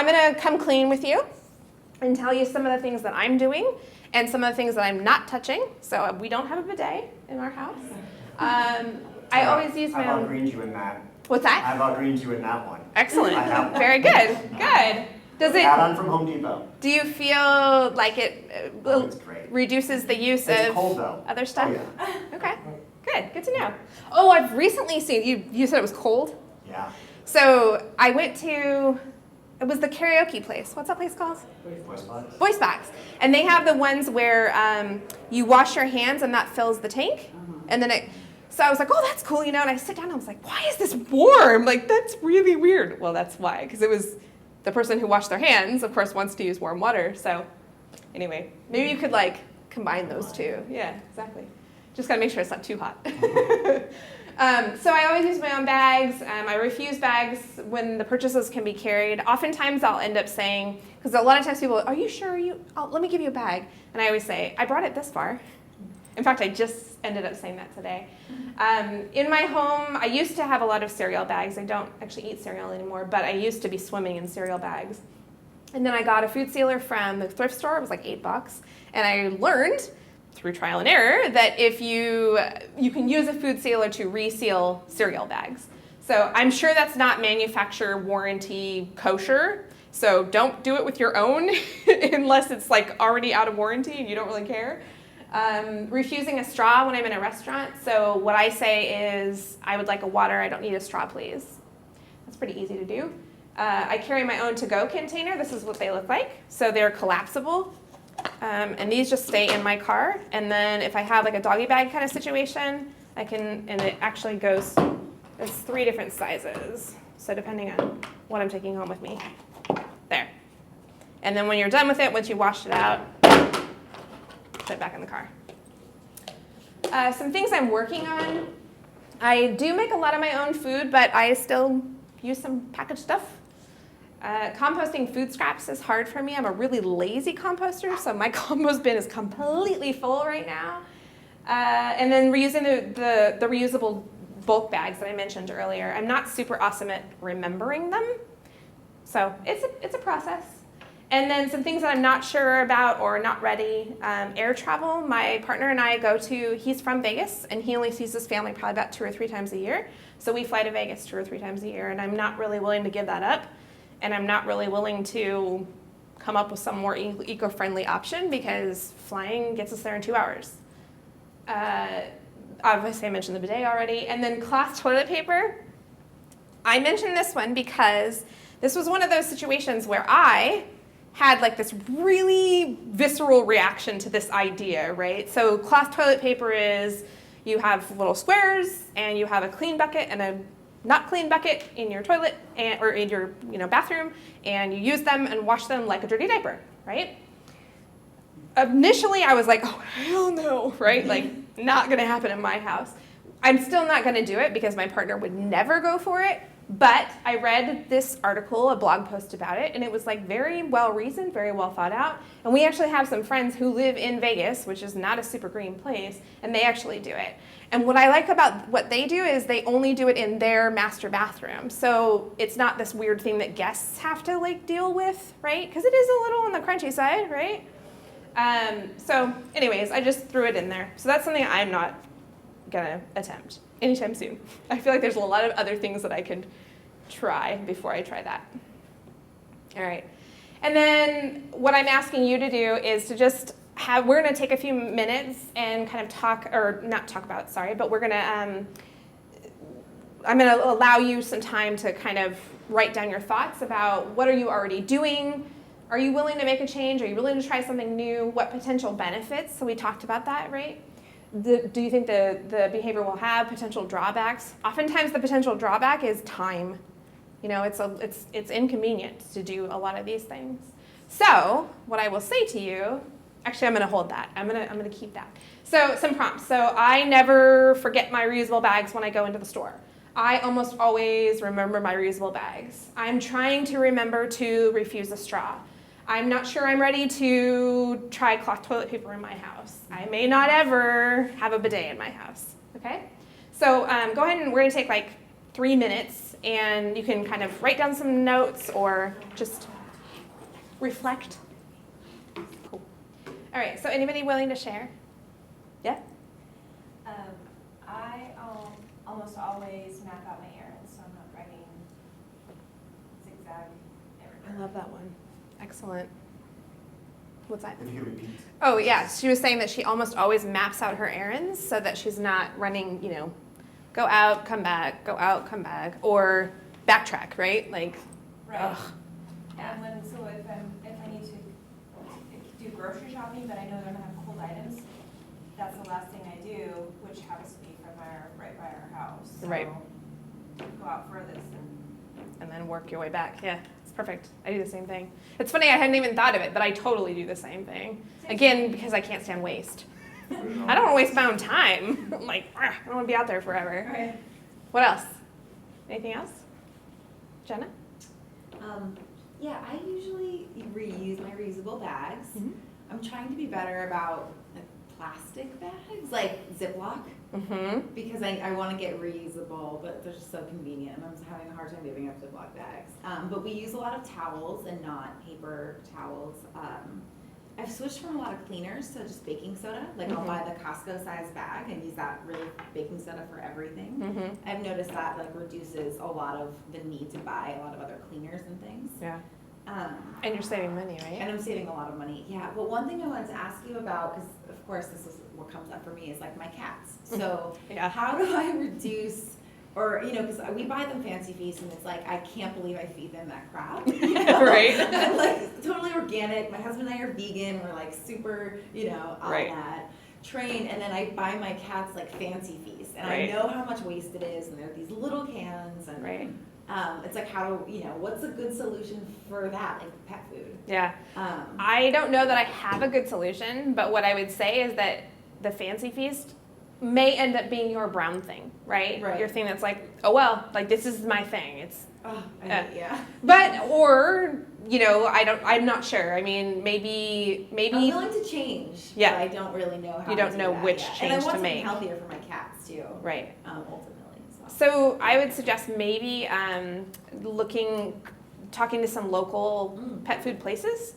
I'm going to come clean with you and tell you some of the things that I'm doing and some of the things that I'm not touching. So we don't have a bidet in our house. I always use my own. I've outgreened you in that. What's that? I've outgreened you in that one. Excellent. I have one. Very good. Good. Does it? Add-on from Home Depot. Do you feel like it It's great. reduces the use It's of cold, though. other stuff? Oh, yeah. Okay. Good. Good to know. Oh, I've recently seen you said it was cold. Yeah. So I went to. It was the karaoke place. What's that place called? Voice box. Voice box. And they have the ones where you wash your hands and that fills the tank. And then so I was like, oh, that's cool, and I sit down and I was like, why is this warm? Like, that's really weird. Well, that's why, because it was the person who washed their hands, of course, wants to use warm water. So anyway, maybe you could combine those two. Yeah, exactly. Just gotta make sure it's not too hot. So I always use my own bags. I refuse bags when the purchases can be carried. Oftentimes I'll end up saying, because a lot of times people, are you sure let me give you a bag. And I always say, I brought it this far. In fact, I just ended up saying that today. In my home, I used to have a lot of cereal bags. I don't actually eat cereal anymore, but I used to be swimming in cereal bags. And then I got a food sealer from the thrift store. It was like $8. And I learned through trial and error that if you can use a food sealer to reseal cereal bags. So I'm sure that's not manufacturer warranty kosher. So don't do it with your own unless it's already out of warranty and you don't really care. Refusing a straw when I'm in a restaurant. So what I say is, I would like a water. I don't need a straw, please. That's pretty easy to do. I carry my own to-go container. This is what they look like. So they're collapsible. And these just stay in my car. And then if I have a doggy bag kind of situation, and it actually goes, it's 3 different sizes. So depending on what I'm taking home with me. There. And then when you're done with it, once you washed it out, put it back in the car. Some things I'm working on. I do make a lot of my own food, but I still use some packaged stuff. Composting food scraps is hard for me. I'm a really lazy composter, so my compost bin is completely full right now. And then reusing the reusable bulk bags that I mentioned earlier. I'm not super awesome at remembering them, so it's a process. And then some things that I'm not sure about or not ready. Air travel, my partner and I he's from Vegas, and he only sees his family probably about 2 or 3 times a year. So we fly to Vegas 2 or 3 times a year, and I'm not really willing to give that up. And I'm not really willing to come up with some more eco-friendly option because flying gets us there in 2 hours. Obviously, I mentioned the bidet already. And then cloth toilet paper. I mentioned this one because this was one of those situations where I had this really visceral reaction to this idea, right? So cloth toilet paper is you have little squares and you have a clean bucket and a not clean bucket in your toilet or in your bathroom, and you use them and wash them like a dirty diaper, right? Initially, I was like, oh, hell no, right? Not gonna happen in my house. I'm still not gonna do it because my partner would never go for it. But I read this article, a blog post about it, and it was very well reasoned, very well thought out. And we actually have some friends who live in Vegas, which is not a super green place, and they actually do it. And what I like about what they do is they only do it in their master bathroom. So it's not this weird thing that guests have to deal with, right? Because it is a little on the crunchy side, right? So anyways, I just threw it in there. So that's something I'm not gonna attempt anytime soon. I feel like there's a lot of other things that I could try before I try that. All right. And then what I'm asking you to do is to just we're going to take a few minutes and kind of but we're going to, I'm going to allow you some time to kind of write down your thoughts about what are you already doing? Are you willing to make a change? Are you willing to try something new? What potential benefits? So we talked about that, right? Do you think the behavior will have potential drawbacks? Oftentimes the potential drawback is time. It's inconvenient to do a lot of these things. So what I will say to you, actually I'm going to hold that. I'm going to keep that. So some prompts. So I never forget my reusable bags when I go into the store. I almost always remember my reusable bags. I'm trying to remember to refuse a straw. I'm not sure I'm ready to try cloth toilet paper in my house. I may not ever have a bidet in my house, okay? So go ahead and we're gonna take 3 minutes and you can kind of write down some notes or just reflect. Cool. All right, so anybody willing to share? Yeah? I almost always map out my errands, so I'm not writing zigzag everywhere. I love that one. Excellent. What's that? If you could repeat. Oh, yeah. She was saying that she almost always maps out her errands so that she's not running, go out, come back, go out, come back, or backtrack, right? Like, Right. ugh. And if I need to do grocery shopping, but I know they're gonna have cold items, that's the last thing I do, which happens to be right by our house. So Right. Go out furthest And then work your way back. Yeah, it's perfect. I do the same thing. It's funny, I hadn't even thought of it, but I totally do the same thing. Again, because I can't stand waste. I don't want to waste my own time. I'm like, I don't want to be out there forever. Right. What else? Anything else? Jenna? Yeah, I usually reuse my reusable bags. Mm-hmm. I'm trying to be better about like plastic bags, like Ziploc, Mm-hmm. because I want to get reusable, but they're just so convenient. I'm having a hard time giving up Ziploc bags. But we use a lot of towels and not paper towels. I've switched from a lot of cleaners to just baking soda. Like I'll buy the Costco size bag and use that really baking soda for everything. Mm-hmm. I've noticed that like reduces a lot of the need to buy a lot of other cleaners and things. Yeah. And you're saving money, right? And I'm saving a lot of money. Yeah, but one thing I wanted to ask you about, because of course this is what comes up for me, is like my cats. So Yeah. how do I reduce, or because we buy them Fancy Feast and it's like, I can't believe I feed them that crap. Right. And like totally organic. My husband and I are vegan. We're like super, on Right. that train. And then I buy my cats like Fancy Feast. And Right. I know how much waste it is. And they're these little cans. And Right. it's like what's a good solution for that, like pet food? Yeah. Um, I don't know that I have a good solution, but what I would say is that the Fancy Feast may end up being your brown thing, right? Right. Your thing that's like, oh well, like this is my thing. It's yeah. But I'm not sure. I mean, maybe I'm willing to change. Yeah. But I don't really know how. You don't to know do that which yet. change and I to want make. something healthier for my cats too. Right. Ultimately. So I would suggest maybe talking to some local pet food places.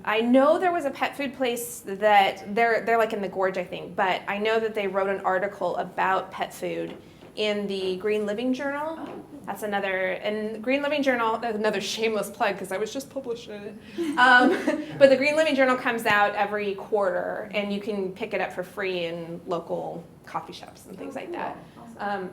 I know there was a pet food place that they're like in the Gorge, I think, but I know that they wrote an article about pet food in the Green Living Journal. Oh. That's and Green Living Journal, another shameless plug because I was just publishing it. But the Green Living Journal comes out every quarter and you can pick it up for free in local coffee shops and things like that. Awesome.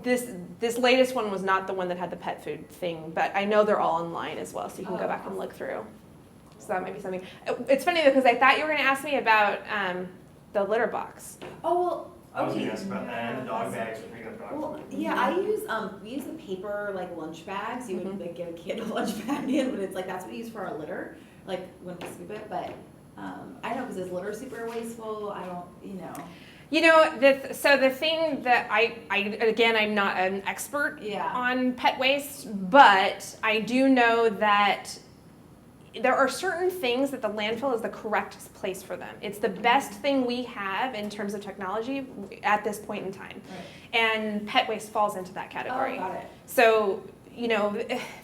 This latest one was not the one that had the pet food thing, but I know they're all online as well, so you can go back and look through. So that might be something. It's funny though, because I thought you were going to ask me about the litter box. Oh well. I was Okay. gonna ask about that and the dog bags for picking up dog Well, food. yeah, I use we use the paper like lunch bags. You would like give a kid a lunch bag in, but it's like that's what we use for our litter, like when we scoop it. But I don't know because is litter super wasteful? I don't, So the thing that I'm not an expert Yeah. on pet waste, but I do know that there are certain things that the landfill is the correct place for them. It's the best thing we have in terms of technology at this point in time. Right. And pet waste falls into that category. Oh, got it. So,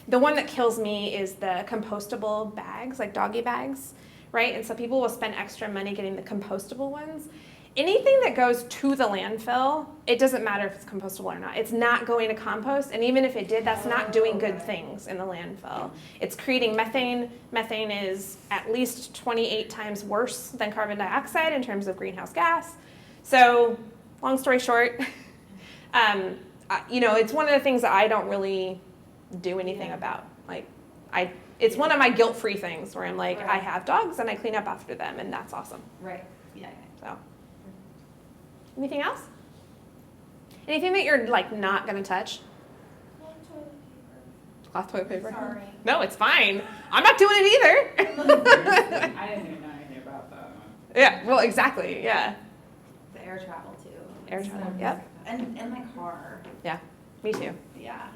the one that kills me is the compostable bags, like doggy bags, right? And so people will spend extra money getting the compostable ones. Anything that goes to the landfill, it doesn't matter if it's compostable or not. It's not going to compost, and even if it did, that's not doing good things in the landfill. It's creating methane. Methane is at least 28 times worse than carbon dioxide in terms of greenhouse gas. So, long story short, it's one of the things that I don't really do anything about. It's one of my guilt-free things where I'm like, Right. I have dogs and I clean up after them, and that's awesome. Right. Yeah. So, anything else? Anything that you're not gonna touch? Cloth toilet paper. Sorry. No, it's fine. I'm not doing it either. I didn't even know anything about that one. Yeah. Well, exactly. Yeah. The air travel too. Air It's travel, so- yep. And my car. Yeah. Me too. Yeah.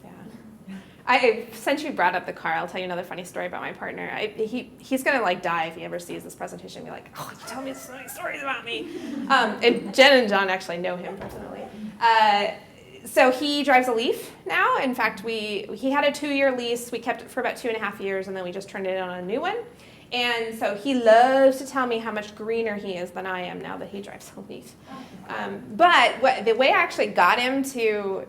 Yeah. Since you brought up the car, I'll tell you another funny story about my partner. He's gonna die if he ever sees this presentation and be like, oh, you tell me so many stories about me. And Jen and John actually know him personally. So he drives a Leaf now. In fact, he had a 2-year lease. We kept it for about 2.5 years, and then we just turned it on a new one. And so he loves to tell me how much greener he is than I am now that he drives a Leaf. But the way I actually got him to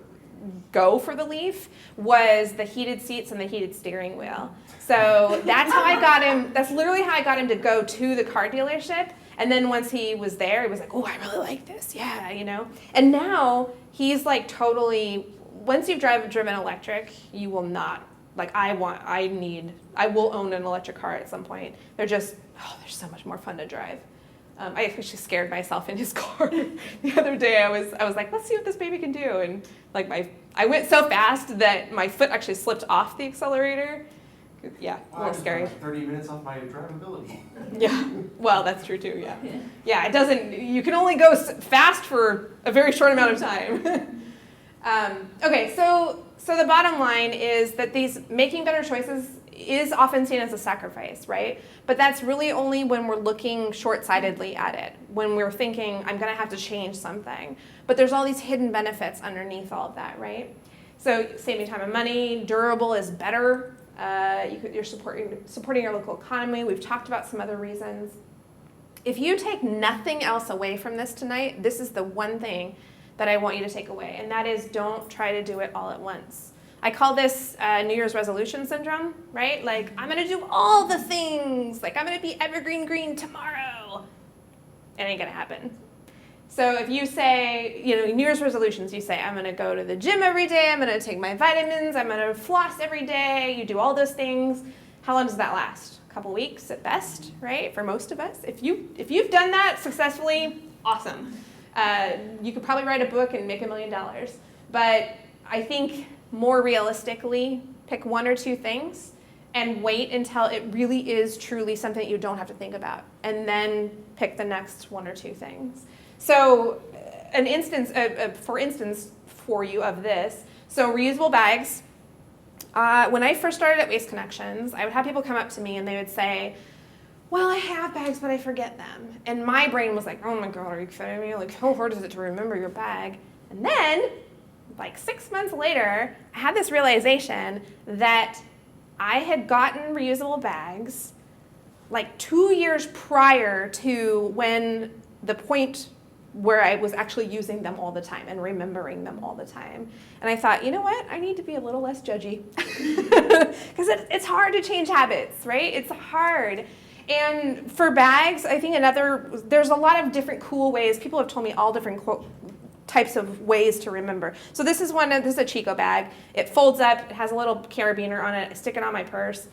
go for the Leaf was the heated seats and the heated steering wheel. So that's how I got him. That's literally how I got him to go to the car dealership. And then once he was there, he was like, oh, I really like this. Yeah, you know. And now he's like totally, once you've driven electric, you will not, like I will own an electric car at some point. They're so much more fun to drive. I actually scared myself in his car the other day. I was like, let's see what this baby can do. And like I went so fast that my foot actually slipped off the accelerator. Yeah, a little scary. 30 minutes off my drivability. Yeah, well, that's true too, yeah. Yeah, it doesn't, you can only go fast for a very short amount of time. Okay, so the bottom line is that making better choices is often seen as a sacrifice, right? But that's really only when we're looking short-sightedly at it, when we're thinking, I'm gonna have to change something. But there's all these hidden benefits underneath all of that, right? So saving time and money, durable is better. You're supporting your local economy. We've talked about some other reasons. If you take nothing else away from this tonight, this is the one thing that I want you to take away, and that is don't try to do it all at once. I call this New Year's resolution syndrome, right? Like, I'm going to do all the things. Like, I'm going to be evergreen green tomorrow. It ain't going to happen. So if you say, New Year's resolutions, you say, I'm going to go to the gym every day, I'm going to take my vitamins, I'm going to floss every day, you do all those things. How long does that last? A couple weeks at best, right? For most of us. If you've done that successfully, awesome. You could probably write a book and make $1 million. But I think more realistically, pick 1 or 2 things and wait until it really is truly something that you don't have to think about. And then pick the next 1 or 2 things. So for instance for you of this, so reusable bags. When I first started at Waste Connections, I would have people come up to me and they would say, well, I have bags, but I forget them. And my brain was like, oh my God, are you kidding me? Like, how hard is it to remember your bag? And then, like 6 months later, I had this realization that I had gotten reusable bags like 2 years prior to when the point where I was actually using them all the time and remembering them all the time. And I thought, you know what? I need to be a little less judgy. Because it's hard to change habits, right? It's hard. And for bags, I think there's a lot of different cool ways. People have told me all different types of ways to remember. So this is a Chico bag. It folds up, it has a little carabiner on it. I stick it on my purse.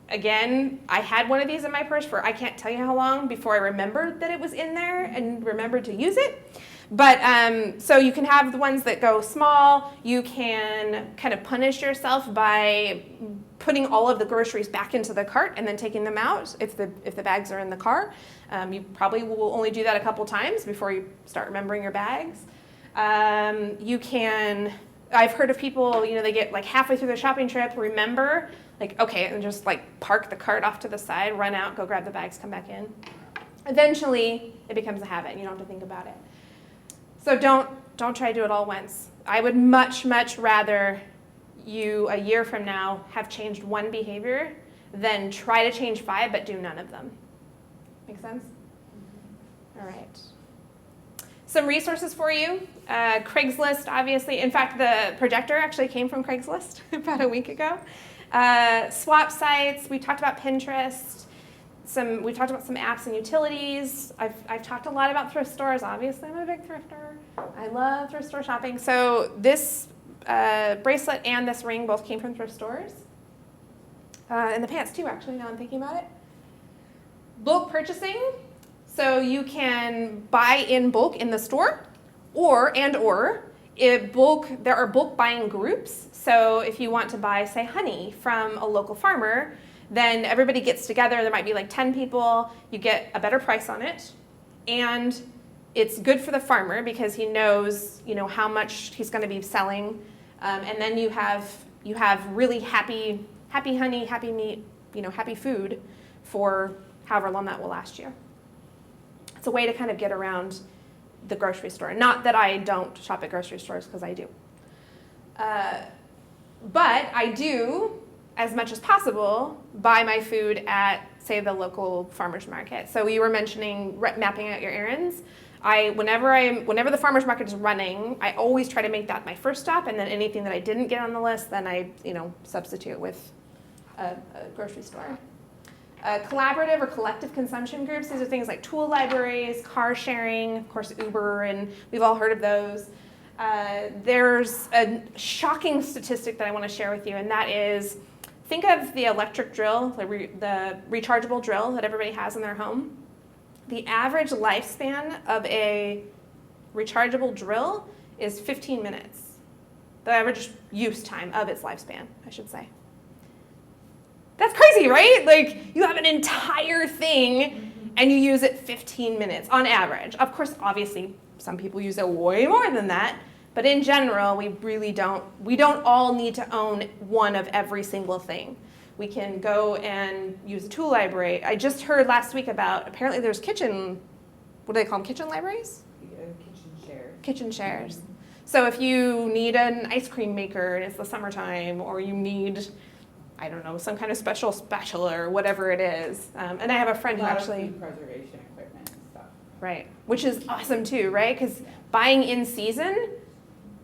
Again, I had one of these in my purse for I can't tell you how long before I remembered that it was in there and remembered to use it. But so you can have the ones that go small. You can kind of punish yourself by putting all of the groceries back into the cart and then taking them out if the bags are in the car. You probably will only do that a couple times before you start remembering your bags. I've heard of people, they get like halfway through their shopping trip, remember, like, okay, and just like park the cart off to the side, run out, go grab the bags, come back in. Eventually, it becomes a habit and you don't have to think about it. So don't try to do it all once. I would much, much rather you, a year from now, have changed one behavior than try to change 5 but do none of them. Make sense? All right. Some resources for you. Craigslist, obviously. In fact, the projector actually came from Craigslist about a week ago. Swap sites. We talked about Pinterest. We talked about some apps and utilities. I've talked a lot about thrift stores. Obviously, I'm a big thrifter. I love thrift store shopping. So this bracelet and this ring both came from thrift stores. And the pants too, actually, now I'm thinking about it. Bulk purchasing. So you can buy in bulk in the store, or there are bulk buying groups. So if you want to buy, say, honey from a local farmer, then everybody gets together. There might be like 10 people. You get a better price on it, and it's good for the farmer because he knows, how much he's going to be selling, and then you have really happy honey, happy meat, happy food for however long that will last you. It's a way to kind of get around the grocery store. Not that I don't shop at grocery stores, because I do. But I do, as much as possible, buy my food at, say, the local farmer's market. So you were mentioning mapping out your errands. Whenever the farmer's market is running, I always try to make that my first stop, and then anything that I didn't get on the list, then I substitute with a grocery store. Collaborative or collective consumption groups, these are things like tool libraries, car sharing, of course Uber, and we've all heard of those. There's a shocking statistic that I want to share with you, and that is, think of the electric drill, the rechargeable drill that everybody has in their home. The average lifespan of a rechargeable drill is 15 minutes. The average use time of its lifespan, I should say. That's crazy, right? Like, you have an entire thing and you use it 15 minutes on average. Of course, obviously, some people use it way more than that, but in general, we don't all need to own one of every single thing. We can go and use a tool library. I just heard last week about, apparently there's what do they call them, kitchen libraries? Kitchen shares. Kitchen shares. So if you need an ice cream maker and it's the summertime, or you need, I don't know, some kind of special spatula or whatever it is. And I have a friend who actually... food preservation equipment and stuff. Right, which is awesome too, right? Because buying in season,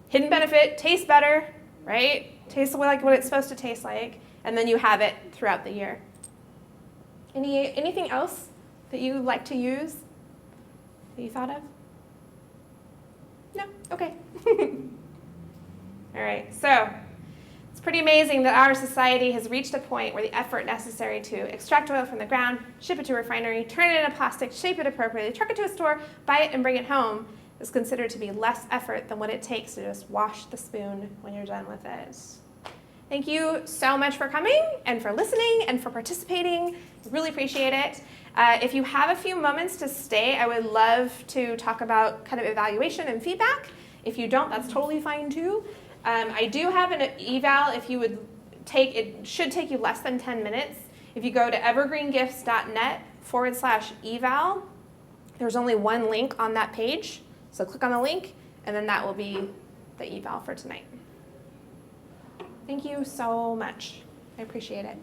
hidden benefit, tastes better, right? Tastes like what it's supposed to taste like. And then you have it throughout the year. Anything else that you like to use that you thought of? No? Okay. All right, so it's pretty amazing that our society has reached a point where the effort necessary to extract oil from the ground, ship it to a refinery, turn it into plastic, shape it appropriately, truck it to a store, buy it, and bring it home is considered to be less effort than what it takes to just wash the spoon when you're done with it. Thank you so much for coming and for listening and for participating. Really appreciate it. If you have a few moments to stay, I would love to talk about kind of evaluation and feedback. If you don't, that's totally fine too. I do have an eval if you would it should take you less than 10 minutes. If you go to evergreengifts.net/eval, there's only one link on that page. So click on the link, and then that will be the eval for tonight. Thank you so much. I appreciate it.